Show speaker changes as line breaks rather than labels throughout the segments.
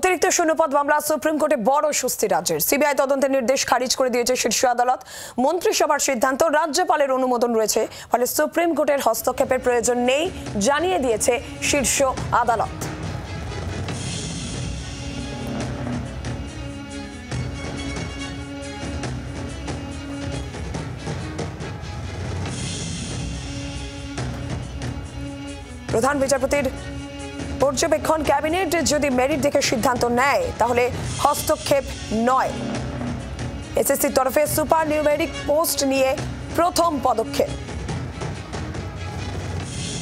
অতিরিক্ত শূন্যপদ মামলা সুপ্রিম কোর্টে বড় স্বস্তি রাজ্যের। সিবিআই তদন্তের নির্দেশ খারিজ করে দিয়েছে শীর্ষ আদালত। মন্ত্রিসভার সিদ্ধান্ত রাজ্যপালের অনুমোদন রয়েছে, ফলে সুপ্রিম কোর্টের হস্তক্ষেপের প্রয়োজন নেই জানিয়ে দিয়েছে শীর্ষ আদালত। প্রধান বিচারপতির পর্যবেক্ষণ, ক্যাবিনেট যদি মেরিট দেখে সিদ্ধান্ত নেয় তাহলে হস্তক্ষেপ নয়। এসএসসির তরফে সুপার নিউমেরিক পোস্ট নিয়ে প্রথম পদক্ষেপ।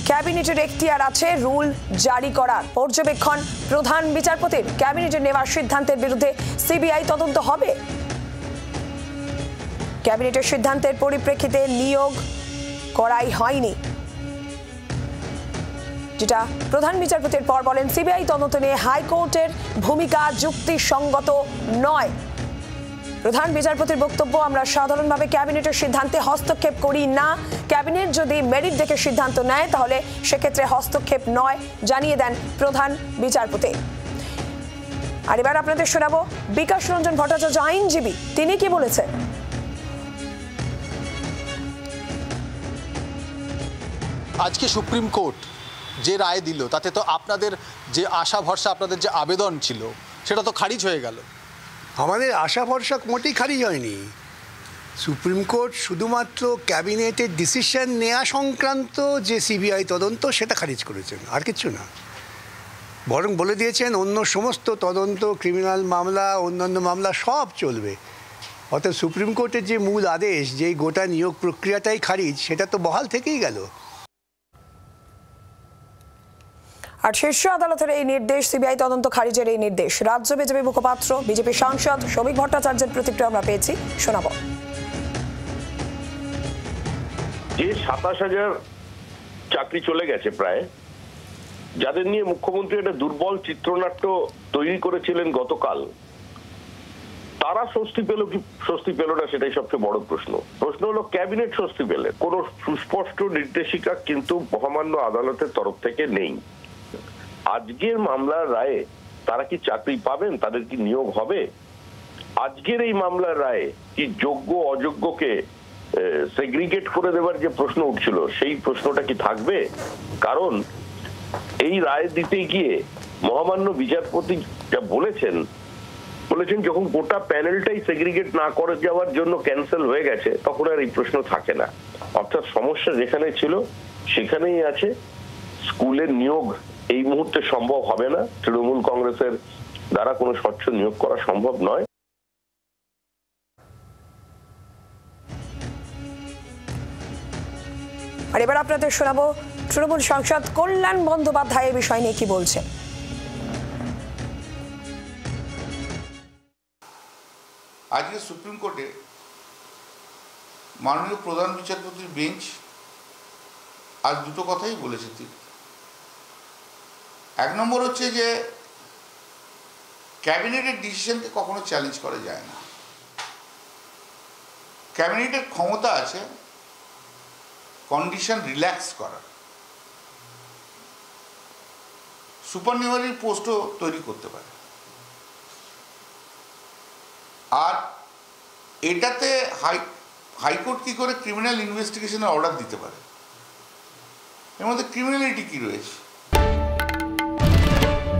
ক্যাবিনেটের এখতিয়ার আছে রুল জারি করার। পর্যবেক্ষণ প্রধান বিচারপতির। ক্যাবিনেটের নেওয়ার সিদ্ধান্তের বিরুদ্ধে সিবিআই তদন্ত হবে। ক্যাবিনেটের সিদ্ধান্তের পরিপ্রেক্ষিতে নিয়োগ করাই হয়নি, যেটা প্রধান বিচারপতির পর বলেন সিবিআই তদন্ত নিয়ে হাইকোর্টের ভূমিকা যুক্তিসঙ্গত নয়। প্রধান বিচারপতির বক্তব্য, আমরা সাধারণভাবে ক্যাবিনেটের সিদ্ধান্তে হস্তক্ষেপ করি না। ক্যাবিনেট যদি মেরিট দেখে সিদ্ধান্ত নেয় তাহলে সেক্ষেত্রে হস্তক্ষেপ নয় জানিয়ে দেন প্রধান বিচারপতি। আর এবার আপনাদের শোনাবো বিকাশ রঞ্জন ভট্টাচার্য, আইনজীবী, তিনি কি বলেছেন।
আজকে সুপ্রিম কোর্ট যে রায় দিল তাতে তো আপনাদের যে আশা ভরসা, আপনাদের যে আবেদন ছিল সেটা তো খারিজ হয়ে গেল।
আমাদের আশা ভরসা মোটেই খারিজ হয়নি। সুপ্রিম কোর্ট শুধুমাত্র ক্যাবিনেটের ডিসিশন নেওয়া সংক্রান্ত যে সিবিআই তদন্ত সেটা খারিজ করেছেন, আর কিছু না। বরং বলে দিয়েছেন অন্য সমস্ত তদন্ত, ক্রিমিনাল মামলা, অন্যান্য মামলা সব চলবে। অর্থাৎ সুপ্রিম কোর্টের যে মূল আদেশ, যে গোটা নিয়োগ প্রক্রিয়াটাই খারিজ, সেটা তো বহাল থেকেই গেল।
আর শীর্ষ আদালতের এই নির্দেশ, সিবিআই তদন্ত খারিজের এই নির্দেশ, রাজ্য বিজেপি মুখপাত্র বিজেপি সাংসদ শ্রমিক ভট্টাচার্যের প্রতিক্রিয়া আমরা পেয়েছি, শোনাব।
যে 27,000 চাকরি চলে গেছে প্রায়, যাদের নিয়ে মুখ্যমন্ত্রী একটা দুর্বল চিত্রনাট্য তৈরি করেছিলেন গতকাল, তারা স্বস্তি পেল কি স্বস্তি পেল না সেটাই সবচেয়ে বড় প্রশ্ন। প্রশ্ন হলো ক্যাবিনেট স্বস্তি পেলে? কোন সুস্পষ্ট নির্দেশিকা কিন্তু মহামান্য আদালতের তরফ থেকে নেই। আজকের মামলার রায়ে তারা কি চাকরি পাবেন, তাদের কি নিয়োগ হবে? আজকের এই মামলার রায়ে কি যোগ্য অযোগ্যকে সেগ্রিগেট করে দেওয়ার যে প্রশ্ন উঠছিল সেই প্রশ্নটা কি থাকবে? কারণ এই রায় দিতে গিয়ে মহামান্য বিচারপতি যা বলেছেন যখন গোটা প্যানেলটাই সেগ্রিগেট না করে যাওয়ার জন্য ক্যান্সেল হয়ে গেছে, তখন আর এই প্রশ্ন থাকে না। অর্থাৎ সমস্যা যেখানে ছিল সেখানেই আছে। স্কুলের নিয়োগ এই মুহূর্তে সম্ভব হবে না। তৃণমূল কংগ্রেসের দ্বারা কোনো স্বচ্ছ নিয়োগ করা সম্ভব নয়।
আর এবার আপনাদের শোনাবো তৃণমূল সাংসদ কল্যাণ বন্দ্যোপাধ্যায় এই বিষয় নিয়ে কি বলছেন।
আজকে সুপ্রিম কোর্টে মাননীয় প্রধান বিচারপতির বেঞ্চ আজ দুটো কথাই বলেছে। এক নম্বর হচ্ছে যে ক্যাবিনেটের ডিসিশনকে কখনো চ্যালেঞ্জ করা যায় না। ক্যাবিনেটের ক্ষমতা আছে কন্ডিশন রিল্যাক্স করার, সুপারনিউমারি পোস্টও তৈরি করতে পারে। আর এটাতে হাইকোর্ট কি করে ক্রিমিনাল ইনভেস্টিগেশনের অর্ডার দিতে পারে? এর মধ্যে ক্রিমিনালিটি কি রয়েছে?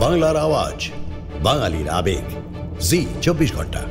বাংলার আওয়াজ, বাঙালির আবেগ, জি 24 ঘন্টা।